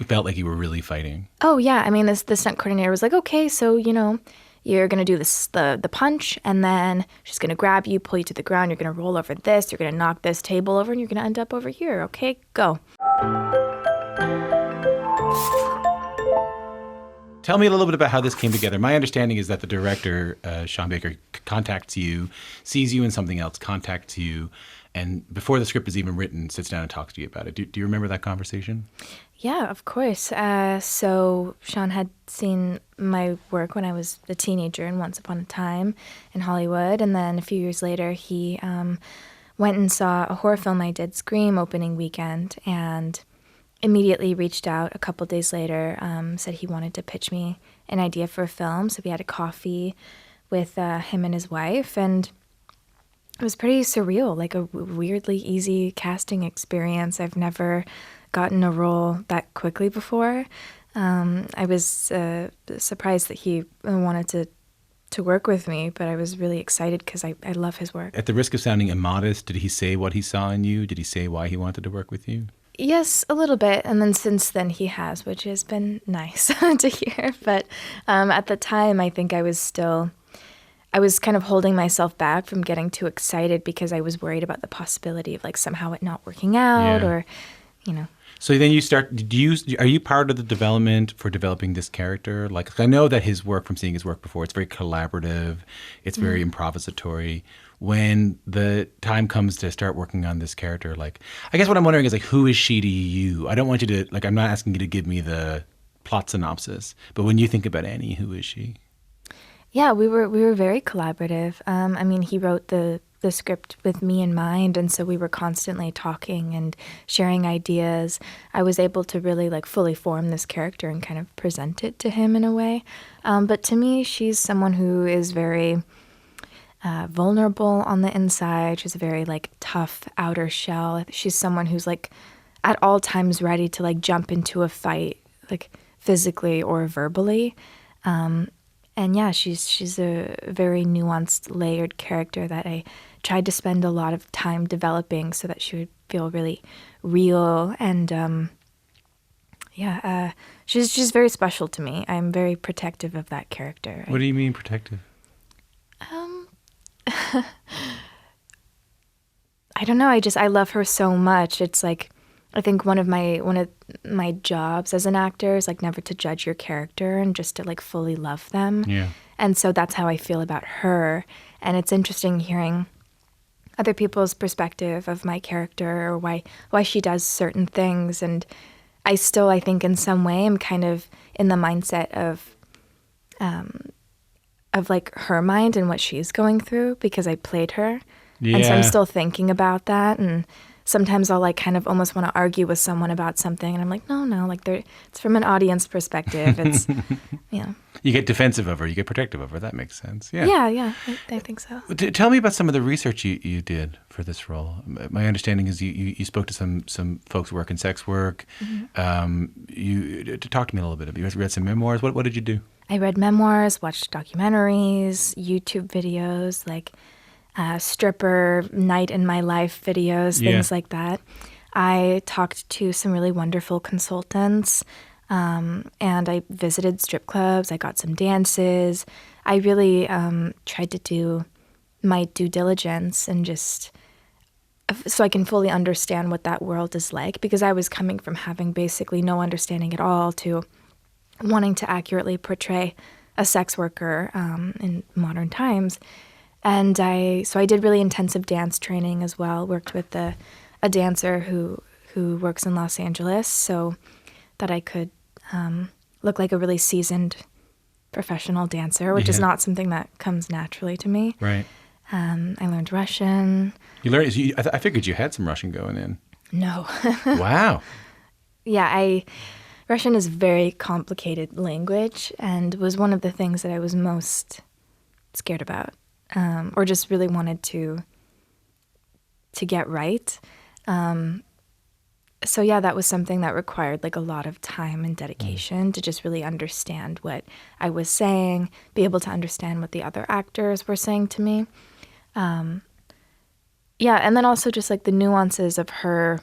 felt like you were really fighting. Oh, yeah. I mean, the stunt coordinator was like, okay, so, you're going to do this, the punch, and then she's going to grab you, pull you to the ground. You're going to roll over this. You're going to knock this table over, and you're going to end up over here. Okay, go. Tell me a little bit about how this came together. My understanding is that the director, Sean Baker, contacts you, sees you in something else, contacts you, and before the script is even written, sits down and talks to you about it. Do you remember that conversation? Yeah, of course. So Sean had seen my work when I was a teenager in Once Upon a Time in Hollywood, and then a few years later he went and saw a horror film I did, Scream, opening weekend, and immediately reached out a couple days later, said he wanted to pitch me an idea for a film. So we had a coffee with him and his wife, and it was pretty surreal, like a weirdly easy casting experience. I've never gotten a role that quickly before. I was surprised that he wanted to work with me, but I was really excited because I love his work. At the risk of sounding immodest, did he say what he saw in you? Did he say why he wanted to work with you? Yes, a little bit. And then since then he has, which has been nice to hear. But at the time, I think I was kind of holding myself back from getting too excited because I was worried about the possibility of like somehow it not working out or. So then you start, are you part of the development for developing this character? Like, I know that his work, from seeing his work before, it's very collaborative, it's very improvisatory. When the time comes to start working on this character, like, I guess what I'm wondering is like, who is she to you? I don't want you to, like, I'm not asking you to give me the plot synopsis, but when you think about Annie, who is she? Yeah, we were very collaborative. I mean, he wrote the script with me in mind, and so we were constantly talking and sharing ideas. I was able to really like fully form this character and kind of present it to him in a way. But to me, she's someone who is very vulnerable on the inside. She's a very like tough outer shell. She's someone who's like at all times ready to like jump into a fight, like physically or verbally. And yeah, she's a very nuanced, layered character that I tried to spend a lot of time developing so that she would feel really real. And she's very special to me. I'm very protective of that character. What do you mean protective? I don't know. I love her so much. It's like, I think one of my jobs as an actor is like never to judge your character and just to like fully love them. Yeah. And so that's how I feel about her. And it's interesting hearing other people's perspective of my character or why she does certain things. And I think in some way I'm kind of in the mindset of like her mind and what she's going through because I played her. Yeah. And so I'm still thinking about that. And sometimes I'll like kind of almost want to argue with someone about something. And I'm like, no, like it's from an audience perspective. It's, yeah. You get defensive of her. You get protective of her. That makes sense. Yeah. Yeah. I think so. Tell me about some of the research you did for this role. My understanding is you spoke to some folks who work in sex work. Mm-hmm. Talk to me a little bit. You read some memoirs. What did you do? I read memoirs, watched documentaries, YouTube videos, like stripper night in my life videos, things like that. I talked to some really wonderful consultants, and I visited strip clubs. I got some dances. I really tried to do my due diligence and just so I can fully understand what that world is like, because I was coming from having basically no understanding at all to wanting to accurately portray a sex worker in modern times. And I did really intensive dance training as well, worked with a dancer who works in Los Angeles so that I could look like a really seasoned professional dancer, which is not something that comes naturally to me. Right. I learned Russian. You learned? I figured you had some Russian going in. No. Wow. Yeah, Russian is a very complicated language and was one of the things that I was most scared about, or just really wanted to get right. So yeah, that was something that required like a lot of time and dedication to just really understand what I was saying, be able to understand what the other actors were saying to me. Yeah, and then also just like the nuances of her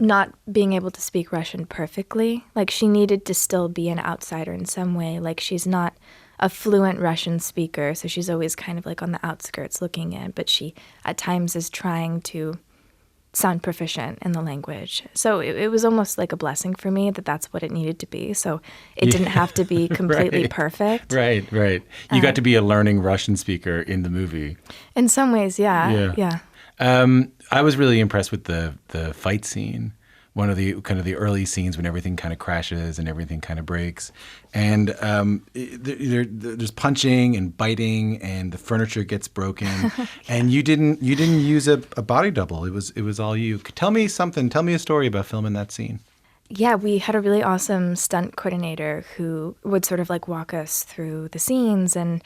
not being able to speak Russian perfectly. Like, she needed to still be an outsider in some way. Like, she's not a fluent Russian speaker, so she's always kind of like on the outskirts looking in, but she at times is trying to sound proficient in the language. So it was almost like a blessing for me that that's what it needed to be. So it didn't have to be completely perfect. Right. You got to be a learning Russian speaker in the movie. In some ways, yeah. I was really impressed with the fight scene. One of the kind of the early scenes when everything kind of crashes and everything kind of breaks, and there's punching and biting, and the furniture gets broken, and you didn't use a body double. It was all you. Tell me a story about filming that scene. Yeah, we had a really awesome stunt coordinator who would sort of like walk us through the scenes, and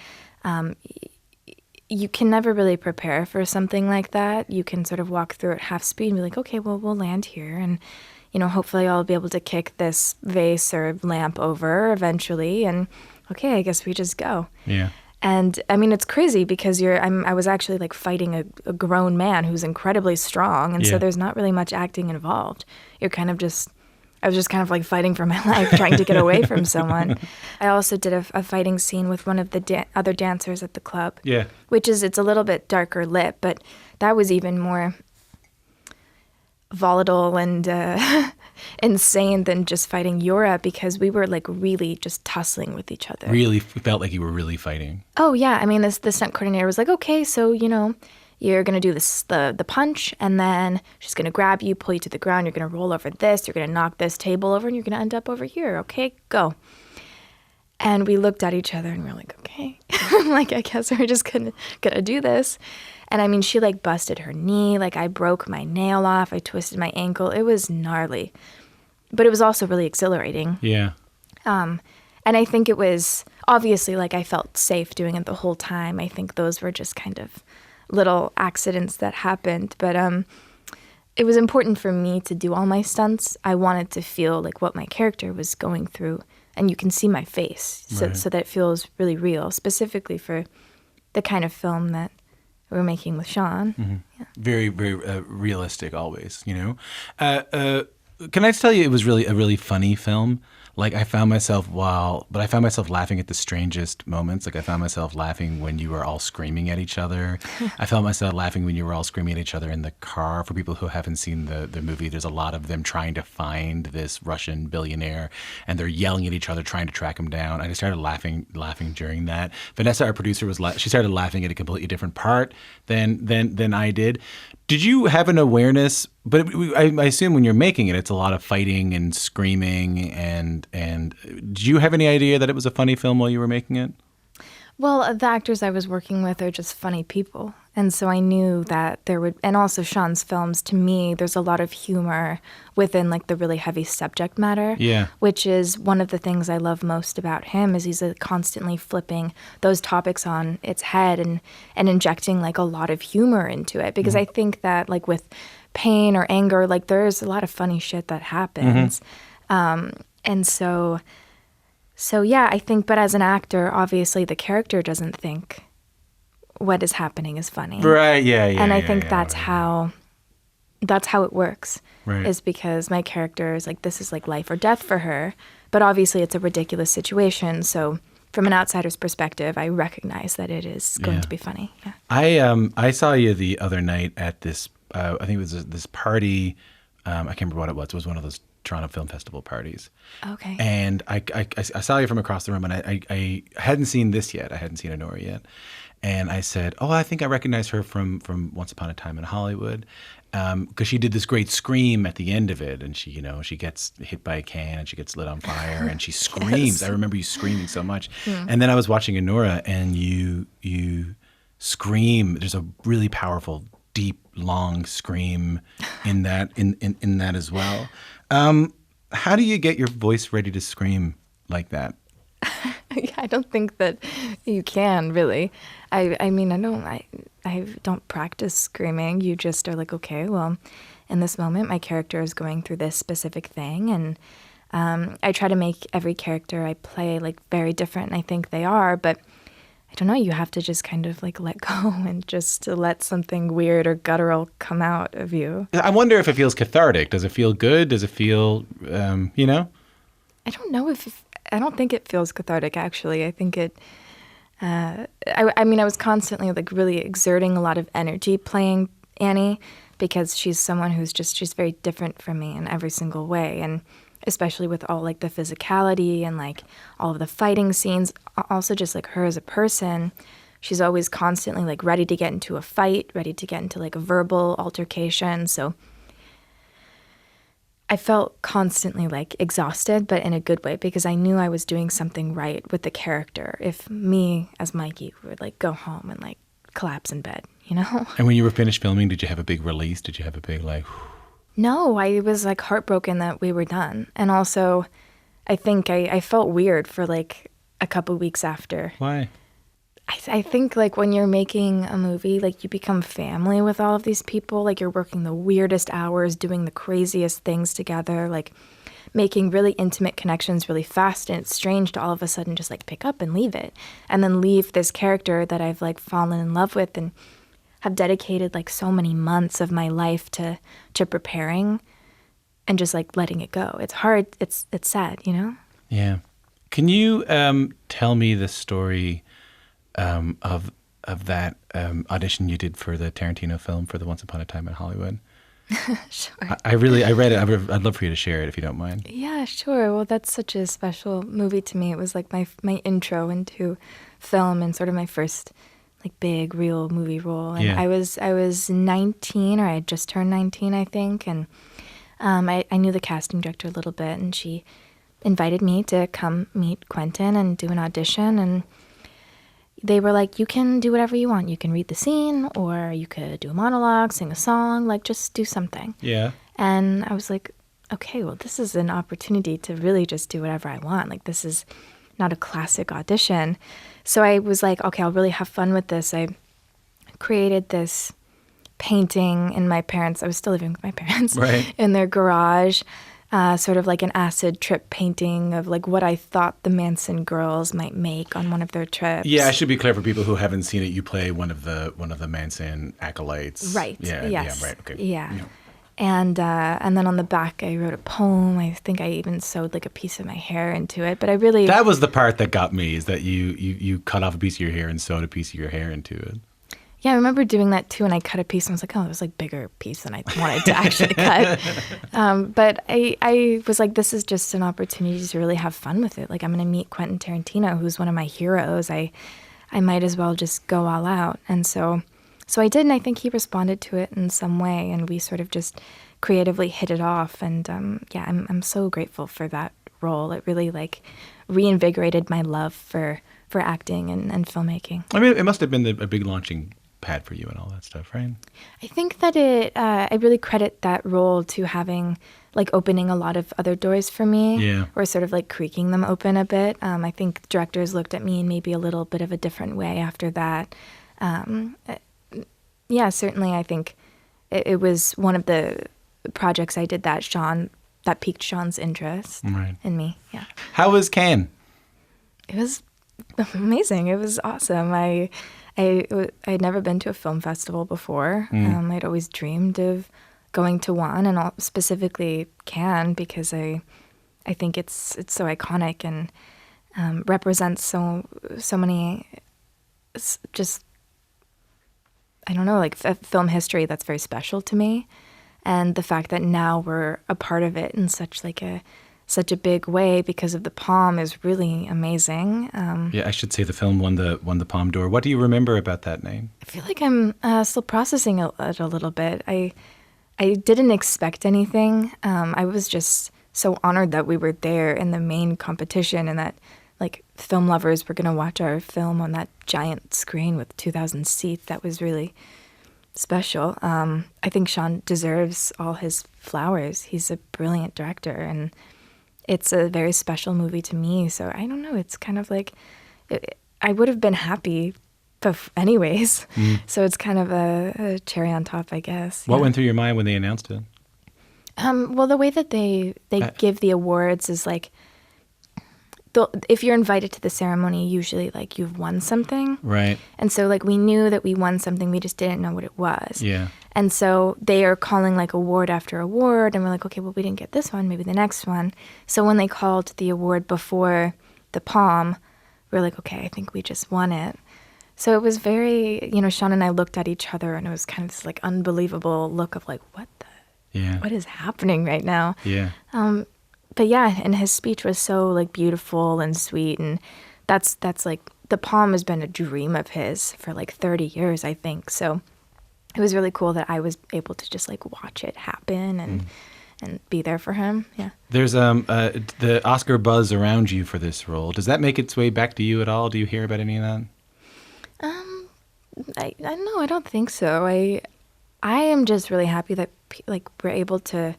you can never really prepare for something like that. You can sort of walk through at half speed and be like, okay, well, we'll land here. And, hopefully I'll be able to kick this vase or lamp over eventually. And, okay, I guess we just go. Yeah. And, I mean, it's crazy because I was actually like fighting a grown man who's incredibly strong. And so there's not really much acting involved. I was just kind of like fighting for my life, trying to get away from someone. I also did a fighting scene with one of the other dancers at the club. Yeah. It's a little bit darker lit, but that was even more volatile and insane than just fighting Yura, because we were like really just tussling with each other. Really felt like you were really fighting. Oh, yeah. I mean, the stunt coordinator was like, okay, so, you're going to do this, the punch, and then she's going to grab you, pull you to the ground. You're going to roll over this. You're going to knock this table over, and you're going to end up over here. Okay, go. And we looked at each other, and we were like, okay. Like, I guess we're just going to do this. And, I mean, she, like, busted her knee. Like, I broke my nail off. I twisted my ankle. It was gnarly. But it was also really exhilarating. Yeah. And I think it was, obviously, like, I felt safe doing it the whole time. I think those were just kind of little accidents that happened, but it was important for me to do all my stunts. I wanted to feel like what my character was going through, and you can see my face, so that it feels really real, specifically for the kind of film that we're making with Sean. Mm-hmm. Yeah. Very, very realistic always, Can I just tell you, it was really a really funny film. Like, I found myself laughing at the strangest moments. Like, I found myself laughing when you were all screaming at each other. I found myself laughing when you were all screaming at each other in the car. For people who haven't seen the movie, there's a lot of them trying to find this Russian billionaire, and they're yelling at each other, trying to track him down. I just started laughing during that. Vanessa, our producer, she started laughing at a completely different part than I did. Did you have an awareness? But I assume when you're making it, it's a lot of fighting and screaming. And did you have any idea that it was a funny film while you were making it? Well, the actors I was working with are just funny people. And so I knew that and also Sean's films, to me, there's a lot of humor within like the really heavy subject matter. Yeah. Which is one of the things I love most about him, is he's constantly flipping those topics on its head and injecting like a lot of humor into it. Because I think that like with pain or anger, like there's a lot of funny shit that happens. And so yeah, I think, but as an actor, obviously the character doesn't think what is happening is funny. Right, yeah. And I think that's how it works. Right. Is because my character is like, this is like life or death for her, but obviously it's a ridiculous situation. So from an outsider's perspective, I recognize that it is going to be funny. Yeah. I saw you the other night at this, I think it was this party, I can't remember what it was. It was one of those Toronto Film Festival parties. Okay. And I saw you from across the room, and I hadn't seen this yet. I hadn't seen Anora yet. And I said, oh, I think I recognize her from Once Upon a Time in Hollywood, because she did this great scream at the end of it, and she gets hit by a can and she gets lit on fire and she screams. Yes. I remember you screaming so much. And then I was watching Anora, and you scream. There's a really powerful, deep, long scream in that in that as well. How do you get your voice ready to scream like that? I don't think that you can really. I mean, I don't practice screaming. You just are like, okay, well, in this moment, my character is going through this specific thing, and I try to make every character I play like very different, and I think they are. But I don't know, you have to just kind of like let go and just to let something weird or guttural come out of you. I wonder if it feels cathartic. Does it feel good? Does it feel, you know? I don't know I don't think it feels cathartic, actually. I think I mean, I was constantly like really exerting a lot of energy playing Annie because she's someone she's very different from me in every single way. And especially with all like the physicality and like all of the fighting scenes, also just like her as a person, she's always constantly like ready to get into a fight, ready to get into like a verbal altercation. So I felt constantly like exhausted, but in a good way, because I knew I was doing something right with the character. If me as Mikey would like go home and like collapse in bed, you know? And when you were finished filming, did you have a big release? Did you have a big like... No, I was like heartbroken that we were done. And also, I think I felt weird for like a couple weeks after. Why? I think like when you're making a movie, like you become family with all of these people. Like you're working the weirdest hours, doing the craziest things together, like making really intimate connections really fast. And it's strange to all of a sudden just like pick up and leave it. And then leave this character that I've like fallen in love with and have dedicated like so many months of my life to preparing and just like letting it go. It's hard. It's sad, you know? Yeah. Can you tell me the story of that audition you did for the Tarantino film for the Once Upon a Time in Hollywood? Sure. I read it. I'd love for you to share it if you don't mind. Yeah, sure. Well, that's such a special movie to me. It was like my intro into film and sort of my first like big real movie role. And Yeah. I was 19, or I had just turned 19, I think, and I knew the casting director a little bit, and she invited me to come meet Quentin and do an audition. And they were like, you can do whatever you want. You can read the scene, or you could do a monologue, sing a song, like just do something. Yeah. And I was like, okay, well, this is an opportunity to really just do whatever I want. Like, this is not a classic audition. So I was like, okay, I'll really have fun with this. I created this painting in my parents', I was still living with my parents, Right. in their garage, sort of like an acid trip painting of like what I thought the Manson girls might make on one of their trips. Yeah, I should be clear for people who haven't seen it. You play one of the Manson acolytes. Right. Yeah. Yes. Yeah. Right. Okay. Yeah. And then on the back, I wrote a poem. I think I even sewed like a piece of my hair into it. But I really... That was the part that got me, is that you cut off a piece of your hair and sewed a piece of your hair into it. Yeah, I remember doing that too, and I cut a piece, and I was like, oh, it was like a bigger piece than I wanted to actually cut. But I was like, this is just an opportunity to really have fun with it. Like, I'm going to meet Quentin Tarantino, who's one of my heroes. I might as well just go all out. And so I did, and I think he responded to it in some way, and we sort of just creatively hit it off. And yeah, I'm so grateful for that role. It really like reinvigorated my love for acting and filmmaking. I mean, it must have been a big launching pad for you and all that stuff, right? I think that I really credit that role to having like opening a lot of other doors for me. Yeah. Or sort of like creaking them open a bit. I think directors looked at me in maybe a little bit of a different way after that. Yeah, certainly I think it was one of the projects I did that piqued Sean's interest in me. Yeah. How was Cannes? It was amazing. It was awesome. I'd never been to a film festival before. I'd always dreamed of going to one, and specifically Cannes, because I think it's so iconic and represents so many just, I don't know, like film history that's very special to me. And the fact that now we're a part of it in such a big way because of the Palme is really amazing. Yeah, I should say the film won the Palme d'Or. What do you remember about that name? I feel like I'm still processing it a little bit. I didn't expect anything. I was just so honored that we were there in the main competition, and that like film lovers were going to watch our film on that giant screen with 2,000 seats. That was really special. I think Sean deserves all his flowers. He's a brilliant director, and it's a very special movie to me. So I don't know. It's kind of like I would have been happy anyways. So it's kind of a cherry on top, I guess. What went through your mind when they announced it? Well, the way that they give the awards is like if you're invited to the ceremony, usually like you've won something. Right. And so like we knew that we won something, we just didn't know what it was. Yeah. And so they are calling like award after award, and we're like, okay, well, we didn't get this one, maybe the next one. So when they called the award before the Palme, we're like, okay, I think we just won it. So it was very, Sean and I looked at each other, and it was kind of this like unbelievable look of like, what is happening right now? Yeah. But yeah, and his speech was so like beautiful and sweet, and that's like the Palme has been a dream of his for like 30 years, I think. So it was really cool that I was able to just like watch it happen and be there for him. Yeah. There's the Oscar buzz around you for this role. Does that make its way back to you at all? Do you hear about any of that? I don't know. I don't think so. I am just really happy that like we're able to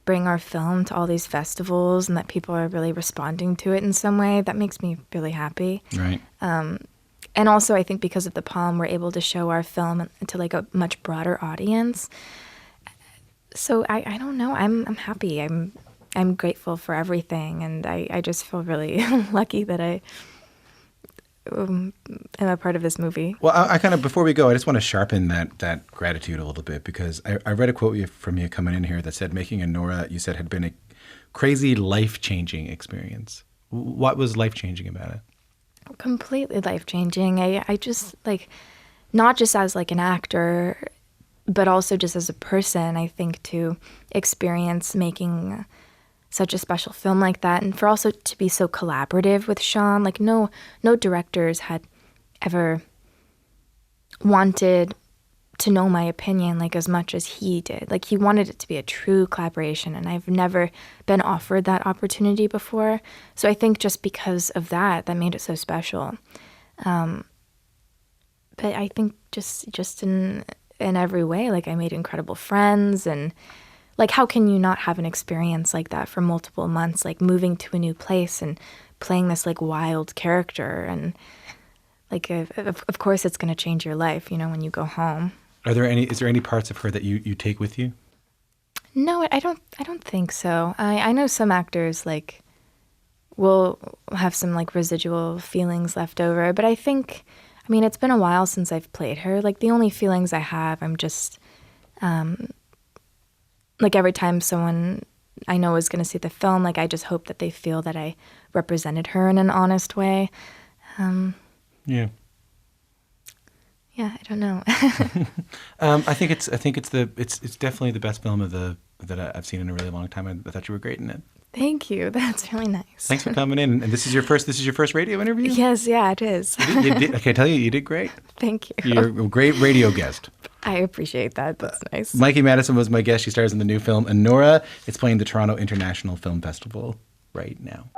bring our film to all these festivals and that people are really responding to it in some way. That makes me really happy. Right. And also, I think because of the Palme, we're able to show our film to like a much broader audience. So I don't know. I'm happy. I'm grateful for everything, and I just feel really lucky that I am a part of this movie. Well, I kind of, before we go, I just want to sharpen that gratitude a little bit, because I read a quote from you coming in here that said making Anora, you said, had been a crazy life-changing experience. What was life-changing about it? Completely life-changing. I just like, not just as like an actor, but also just as a person, I think, to experience making such a special film like that, and for also to be so collaborative with Sean. Like no directors had ever wanted to know my opinion like as much as he did. Like he wanted it to be a true collaboration, and I've never been offered that opportunity before. So I think just because of that made it so special. But I think just in every way, like I made incredible friends, and like how can you not have an experience like that for multiple months, like moving to a new place and playing this like wild character, and like of course it's going to change your life, when you go home. Is there any parts of her that you take with you? No, I don't think so. I know some actors like will have some like residual feelings left over, but I think, it's been a while since I've played her. Like the only feelings I have, I'm just like every time someone I know is going to see the film, like I just hope that they feel that I represented her in an honest way. Yeah. Yeah, I don't know. I think it's definitely the best film that I've seen in a really long time. I thought you were great in it. Thank you. That's really nice. Thanks for coming in. And this is your first radio interview? Yes, yeah, it is. You did, I can tell you did great. Thank you. You're a great radio guest. I appreciate that. That's nice. Mikey Madison was my guest. She stars in the new film Anora. It's playing the Toronto International Film Festival right now.